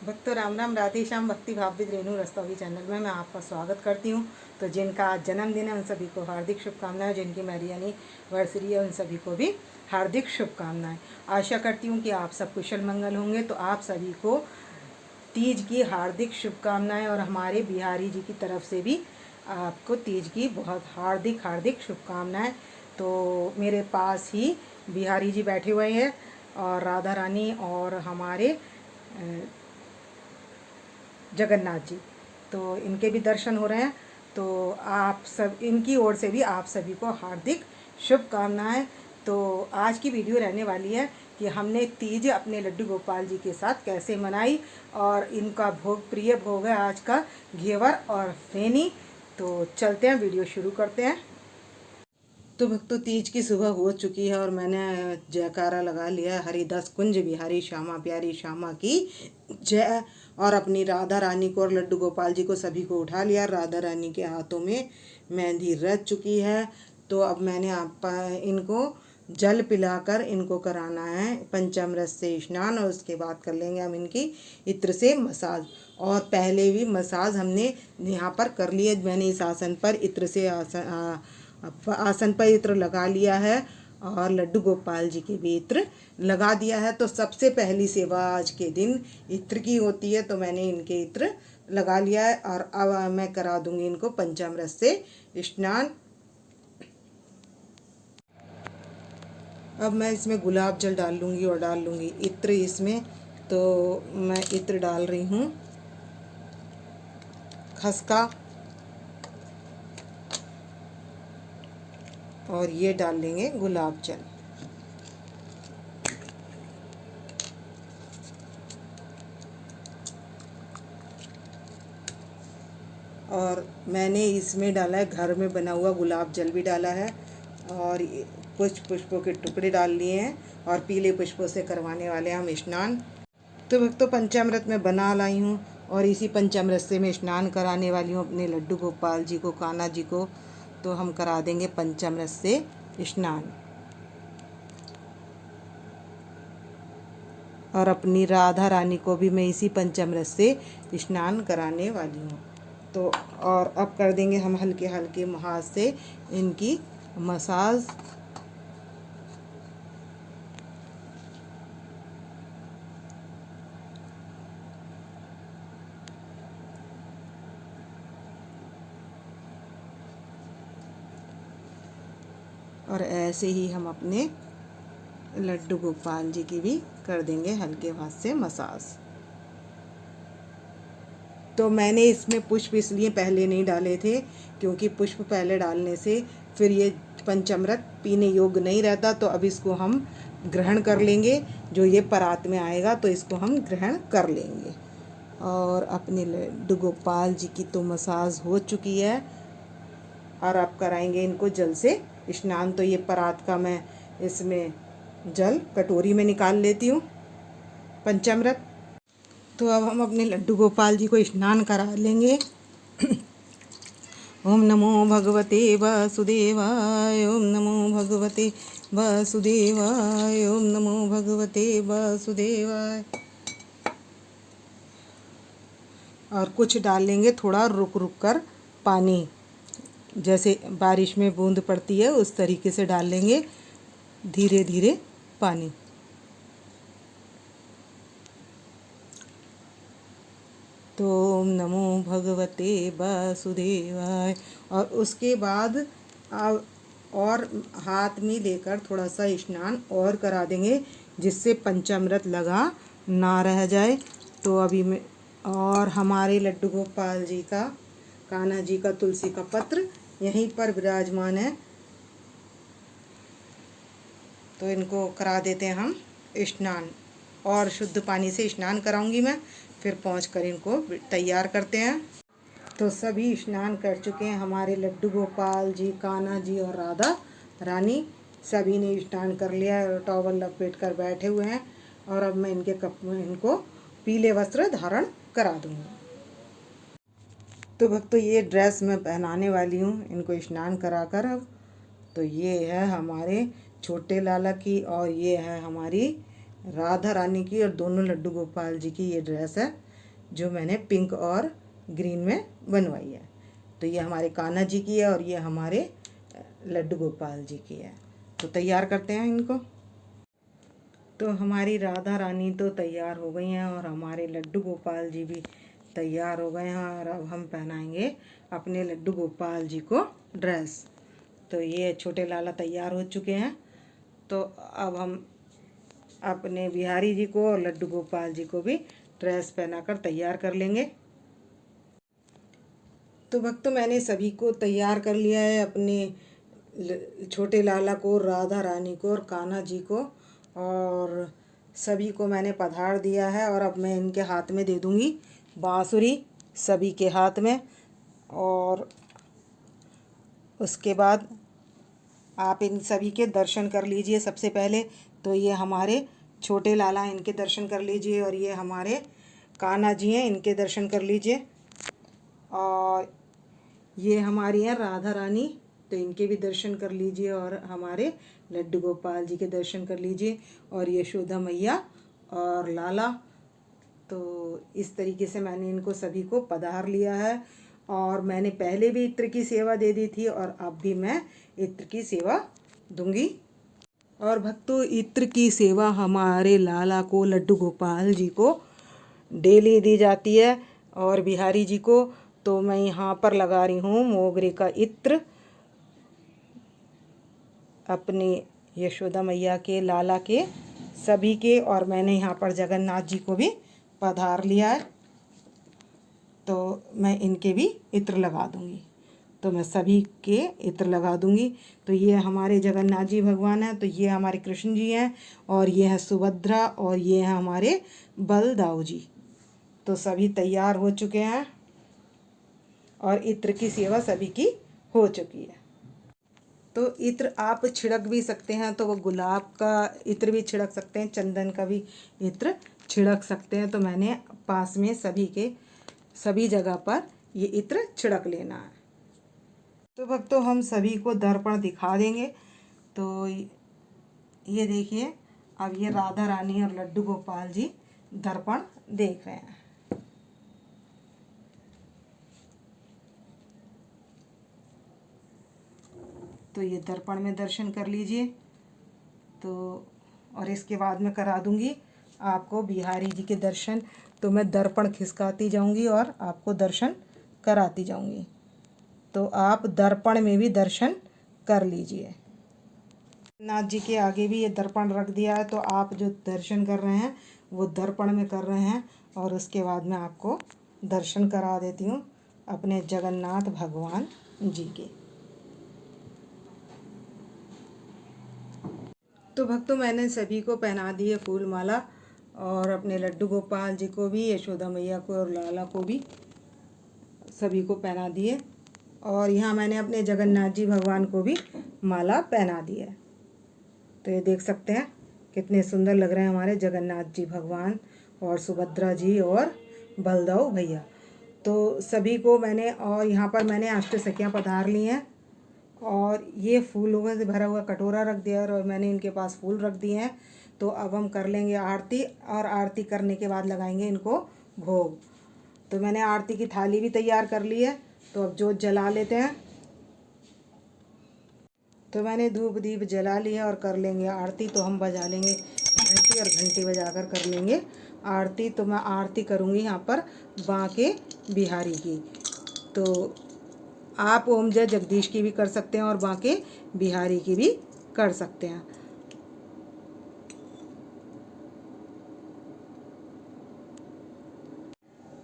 भक्तों राम राम, राधे श्याम। भक्ति भाव विद रेणु रस्तौली चैनल में मैं आपका स्वागत करती हूँ। तो जिनका आज जन्मदिन है उन सभी को हार्दिक शुभकामनाएं। जिनकी मैरिज एनिवर्सरी है उन सभी को भी हार्दिक शुभकामनाएं। आशा करती हूँ कि आप सब कुशल मंगल होंगे। तो आप सभी को तीज की हार्दिक शुभकामनाएं और हमारे बिहारी जी की तरफ से भी आपको तीज की बहुत हार्दिक हार्दिक शुभकामनाएं। तो मेरे पास ही बिहारी जी बैठे हुए हैं और राधा रानी और हमारे जगन्नाथ जी, तो इनके भी दर्शन हो रहे हैं। तो आप सब, इनकी ओर से भी आप सभी को हार्दिक शुभकामनाएं। तो आज की वीडियो रहने वाली है कि हमने तीज अपने लड्डू गोपाल जी के साथ कैसे मनाई, और इनका भोग प्रिय भोग है आज का घेवर और फेनी। तो चलते हैं, वीडियो शुरू करते हैं। तो भक्तों तीज की सुबह हो चुकी है और मैंने जयकारा लगा लिया, हरिदास कुंज बिहारी श्यामा प्यारी श्यामा की जय। और अपनी राधा रानी को और लड्डू गोपाल जी को सभी को उठा लिया। राधा रानी के हाथों में मेहंदी रच चुकी है। तो अब मैंने इनको जल पिलाकर इनको कराना है पंचामृत से स्नान, और उसके बाद कर लेंगे हम इनकी इत्र से मसाज। और पहले भी मसाज हमने यहाँ पर कर लिए। मैंने इस आसन पर इत्र से आसन पर इत्र लगा लिया है और लड्डू गोपाल जी के भी इत्र लगा दिया है। तो सबसे पहली सेवा आज के दिन इत्र की होती है, तो मैंने इनके इत्र लगा लिया है। और अब मैं करा दूंगी इनको पंचामृत से स्नान। अब मैं इसमें गुलाब जल डाल लूँगी और डाल लूँगी इत्र इसमें। तो मैं इत्र डाल रही हूँ खसका, और ये डाल लेंगे गुलाब जल। और मैंने इसमें डाला है घर में बना हुआ गुलाब जल भी डाला है, और पुष्पों के टुकड़े डाल लिए हैं, और पीले पुष्पों से करवाने वाले हम स्नान। तो भक्तों पंचामृत में बना लाई हूँ और इसी पंचामृत से मैं स्नान कराने वाली हूँ अपने लड्डू गोपाल जी को, कान्हा जी को। तो हम करा देंगे पंचामृत से स्नान। और अपनी राधा रानी को भी मैं इसी पंचामृत से स्नान कराने वाली हूँ। तो और अब कर देंगे हम हल्के हल्के हाथ से इनकी मसाज। और ऐसे ही हम अपने लड्डू गोपाल जी की भी कर देंगे हल्के हाथ से मसाज। तो मैंने इसमें पुष्प इसलिए पहले नहीं डाले थे क्योंकि पुष्प पहले डालने से फिर ये पंचामृत पीने योग्य नहीं रहता। तो अब इसको हम ग्रहण कर लेंगे, जो ये परात में आएगा तो इसको हम ग्रहण कर लेंगे। और अपने लड्डू गोपाल जी की तो मसाज हो चुकी है, और अब कराएंगे इनको जल से स्नान। तो ये परात का मैं इसमें जल कटोरी में निकाल लेती हूँ पंचामृत। तो अब हम अपने लड्डू गोपाल जी को स्नान करा लेंगे। ओम नमो भगवते वासुदेवाय, ओम नमो भगवते वासुदेवाय, ओम नमो भगवते वासुदेवाय। और कुछ डाल लेंगे थोड़ा रुक रुक कर पानी, जैसे बारिश में बूंद पड़ती है उस तरीके से डाल लेंगे धीरे धीरे पानी। तो ओम नमो भगवते वासुदेवाय। और उसके बाद और हाथ में लेकर थोड़ा सा स्नान और करा देंगे, जिससे पंचामृत लगा ना रह जाए। तो अभी मैं और हमारे लड्डू गोपाल जी का, कान्हा जी का तुलसी का पत्र यहीं पर विराजमान है। तो इनको करा देते हैं हम स्नान, और शुद्ध पानी से स्नान कराऊंगी मैं, फिर पहुंचकर इनको तैयार करते हैं। तो सभी स्नान कर चुके हैं हमारे लड्डू गोपाल जी, कान्हा जी और राधा रानी। सभी ने स्नान कर लिया है और टॉवल लपेट कर बैठे हुए हैं। और अब मैं इनके कप में इनको पीले वस्त्र धारण करा दूंगी। तो भक्तों ये ड्रेस मैं पहनाने वाली हूँ इनको स्नान कराकर। अब तो ये है हमारे छोटे लाला की और ये है हमारी राधा रानी की, और दोनों लड्डू गोपाल जी की ये ड्रेस है। जो मैंने पिंक और ग्रीन में बनवाई है। तो ये हमारे कान्हा जी की है और ये हमारे लड्डू गोपाल जी की है। तो तैयार करते हैं इनको। तो हमारी राधा रानी तो तैयार हो गई हैं और हमारे लड्डू गोपाल जी भी तैयार हो गए हैं और अब हम पहनाएंगे अपने लड्डू गोपाल जी को ड्रेस। तो ये छोटे लाला तैयार हो चुके हैं। तो अब हम अपने बिहारी जी को और लड्डू गोपाल जी को भी ड्रेस पहनाकर तैयार कर लेंगे। तो भक्तों, मैंने सभी को तैयार कर लिया है, अपने छोटे लाला को, राधा रानी को और कान्हा जी को, और सभी को मैंने पधार दिया है। और अब मैं इनके हाथ में दे दूँगी बांसुरी, सभी के हाथ में। और उसके बाद आप इन सभी के दर्शन कर लीजिए। सबसे पहले तो ये हमारे छोटे लाला, इनके दर्शन कर लीजिए, और ये हमारे कान्हा जी हैं, इनके दर्शन कर लीजिए। और ये हमारी हैं राधा रानी, तो इनके भी दर्शन कर लीजिए, और हमारे लड्डू गोपाल जी के दर्शन कर लीजिए, और यशोदा मैया और लाला। तो इस तरीके से मैंने इनको सभी को पधार लिया है। और मैंने पहले भी इत्र की सेवा दे दी थी और अब भी मैं इत्र की सेवा दूंगी। और भक्तों, इत्र की सेवा हमारे लाला को, लड्डू गोपाल जी को डेली दी जाती है, और बिहारी जी को। तो मैं यहाँ पर लगा रही हूँ मोगरे का इत्र अपने यशोदा मैया के, लाला के, सभी के। और मैंने यहाँ पर जगन्नाथ जी को भी पधार लिया है, तो मैं इनके भी इत्र लगा दूँगी। तो मैं सभी के इत्र लगा दूँगी। तो ये हमारे जगन्नाथ जी भगवान हैं, तो ये हमारे कृष्ण जी हैं, और ये हैं सुभद्रा, और ये हैं हमारे बलदाऊ जी। तो सभी तैयार हो चुके हैं और इत्र की सेवा सभी की हो चुकी है। तो इत्र आप छिड़क भी सकते हैं, तो वो गुलाब का इत्र भी छिड़क सकते हैं, चंदन का भी इत्र छिड़क सकते हैं। तो मैंने पास में सभी के, सभी जगह पर ये इत्र छिड़क लेना है। तो भक्तों, हम सभी को दर्पण दिखा देंगे। तो ये देखिए, अब ये राधा रानी और लड्डू गोपाल जी दर्पण देख रहे हैं। तो ये दर्पण में दर्शन कर लीजिए। तो और इसके बाद में करा दूंगी आपको बिहारी जी के दर्शन। तो मैं दर्पण खिसकाती जाऊंगी और आपको दर्शन कराती जाऊंगी। तो आप दर्पण में भी दर्शन कर लीजिए। नाथ जी के आगे भी ये दर्पण रख दिया है, तो आप जो दर्शन कर रहे हैं वो दर्पण में कर रहे हैं। और उसके बाद मैं आपको दर्शन करा देती हूँ अपने जगन्नाथ भगवान जी के। तो भक्तों, मैंने सभी को पहना दी है फूल माला, और अपने लड्डू गोपाल जी को भी, यशोदा मैया को और लाला को भी सभी को पहना दिए। और यहाँ मैंने अपने जगन्नाथ जी भगवान को भी माला पहना दी है। तो ये देख सकते हैं कितने सुंदर लग रहे हैं हमारे जगन्नाथ जी भगवान, और सुभद्रा जी और बलदाऊ भैया। तो सभी को मैंने, और यहाँ पर मैंने अष्टसखियाँ पधार ली हैं, और ये फूलों से भरा हुआ कटोरा रख दिया है, और मैंने इनके पास फूल रख दिए हैं। तो अब हम कर लेंगे आरती, और आरती करने के बाद लगाएंगे इनको भोग। तो मैंने आरती की थाली भी तैयार कर ली है। तो अब जोत जला लेते हैं। तो मैंने धूप दीप जला लिया और कर लेंगे आरती। तो हम बजा लेंगे घंटी, और घंटी बजाकर कर लेंगे आरती। तो मैं आरती करूँगी यहाँ पर बांके बिहारी की। तो आप ओम जय जगदीश की भी कर सकते हैं और बांके बिहारी की भी कर सकते हैं।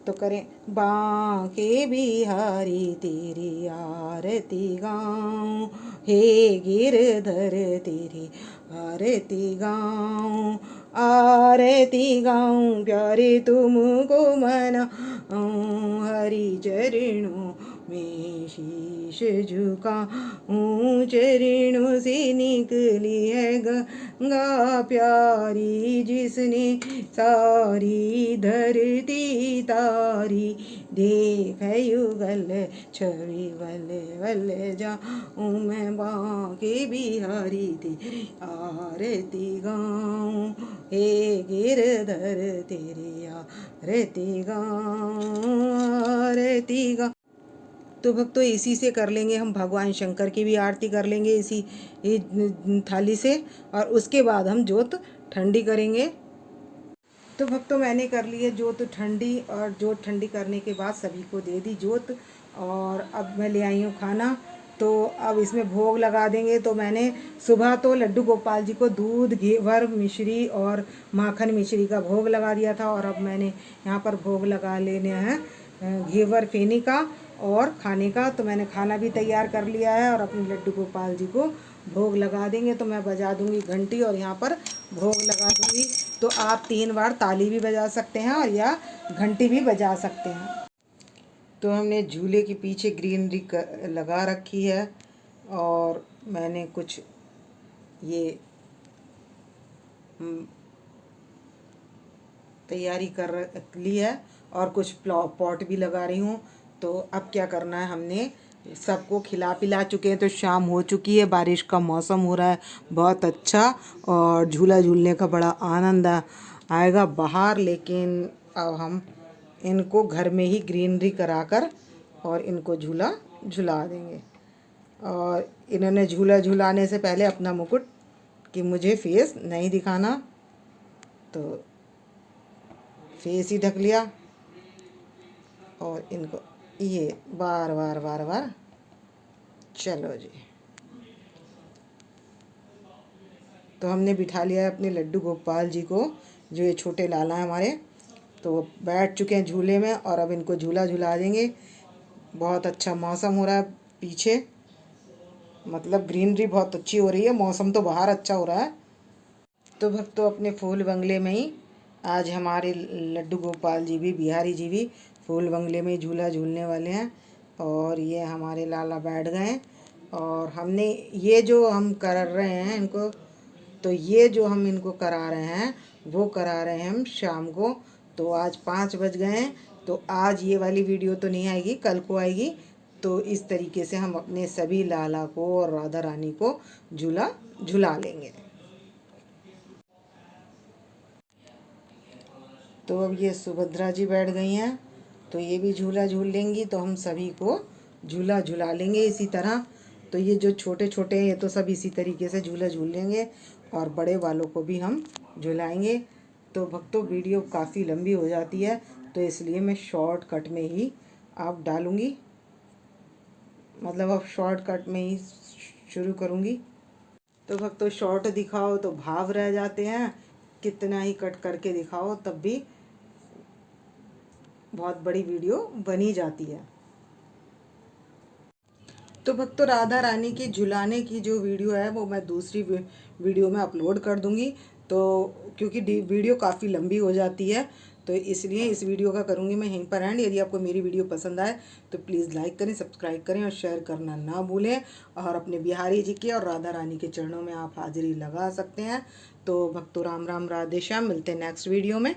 तो करें, बांके बिहारी तेरी आरती गाऊं, हे गिरधर तेरी आरती गाऊं, आरती गाऊं प्यारे तुमको मनाऊं, हरि चरणों में शीश झुकाऊं, चरणों से निकली है गंगा प्यारी, जिसने सारी धरती तारी, देख युगल छवि वले वले जाऊँ मैं बांके बिहारी तेरी आरती गाऊँ, हे गिरधर तेरी आरती गाऊँ, आरती गाऊँ। तो भक्तों इसी से कर लेंगे हम भगवान शंकर की भी आरती कर लेंगे इसी थाली से, और उसके बाद हम जोत ठंडी करेंगे। तो भक्तों मैंने कर ली है जोत ठंडी, और जोत ठंडी करने के बाद सभी को दे दी जोत। और अब मैं ले आई हूँ खाना, तो अब इसमें भोग लगा देंगे। तो मैंने सुबह तो लड्डू गोपाल जी को दूध घेवर मिश्री और माखन मिश्री का भोग लगा दिया था, और अब मैंने यहाँ पर भोग लगा लेने हैं घेवर फेनी का और खाने का। तो मैंने खाना भी तैयार कर लिया है और अपने लड्डू गोपाल जी को भोग लगा देंगे। तो मैं बजा दूंगी घंटी और यहाँ पर भोग लगा दूंगी। तो आप 3 बार ताली भी बजा सकते हैं और या घंटी भी बजा सकते हैं। तो हमने झूले के पीछे ग्रीनरी लगा रखी है, और मैंने कुछ ये तैयारी कर ली है और कुछ पॉट भी लगा रही हूँ। तो अब क्या करना है, हमने सबको खिला पिला चुके हैं, तो शाम हो चुकी है, बारिश का मौसम हो रहा है बहुत अच्छा, और झूला झूलने का बड़ा आनंद आएगा बाहर। लेकिन अब हम इनको घर में ही ग्रीनरी कराकर और इनको झूला झुला देंगे। और इन्होंने झूला झुलाने से पहले अपना मुकुट कि मुझे फेस नहीं दिखाना, तो फेस ही ढक लिया, और इनको ये बार बार बार बार। चलो जी, तो हमने बिठा लिया है अपने लड्डू गोपाल जी को, जो ये छोटे लाला हैं हमारे। तो बैठ चुके हैं झूले में, और अब इनको झूला झुला देंगे। बहुत अच्छा मौसम हो रहा है पीछे, मतलब ग्रीनरी बहुत अच्छी हो रही है, मौसम तो बाहर अच्छा हो रहा है। तो भक्तों अपने फूल बंगले में ही आज हमारे लड्डू गोपाल जी भी, बिहारी जी भी फूल बंगले में ही झूला झूलने वाले हैं। और ये हमारे लाला बैठ गए हैं, और हमने ये जो हम कर रहे हैं इनको, तो ये जो हम इनको करा रहे हैं वो करा रहे हैं हम शाम को। तो आज 5 बज गए हैं, तो आज ये वाली वीडियो तो नहीं आएगी, कल को आएगी। तो इस तरीके से हम अपने सभी लाला को और राधा रानी को झूला झुला लेंगे। तो अब ये सुभद्रा जी बैठ गई हैं, तो ये भी झूला झूल लेंगी, तो हम सभी को झूला झुला लेंगे इसी तरह। तो ये जो छोटे छोटे हैं ये तो सब इसी तरीके से झूला झूल लेंगे, और बड़े वालों को भी हम झुलाएंगे। तो भक्तों वीडियो काफ़ी लंबी हो जाती है, तो इसलिए मैं शॉर्टकट में ही आप डालूँगी, मतलब अब शॉर्टकट में ही शुरू करूँगी। तो भक्तों शॉर्ट दिखाओ तो भाव रह जाते हैं, कितना ही कट करके दिखाओ तब भी बहुत बड़ी वीडियो बनी जाती है। तो भक्तों राधा रानी की झुलाने की जो वीडियो है वो मैं दूसरी वीडियो में अपलोड कर दूंगी। तो क्योंकि वीडियो काफ़ी लंबी हो जाती है, तो इसलिए इस वीडियो का करूंगी मैं यहीं पर एंड। यदि आपको मेरी वीडियो पसंद आए तो प्लीज़ लाइक करें, सब्सक्राइब करें और शेयर करना ना भूलें। और अपने बिहारी जी के और राधा रानी के चरणों में आप हाजिरी लगा सकते हैं। तो भक्तों राम राम, राधे श्याम, मिलते हैं नेक्स्ट वीडियो में।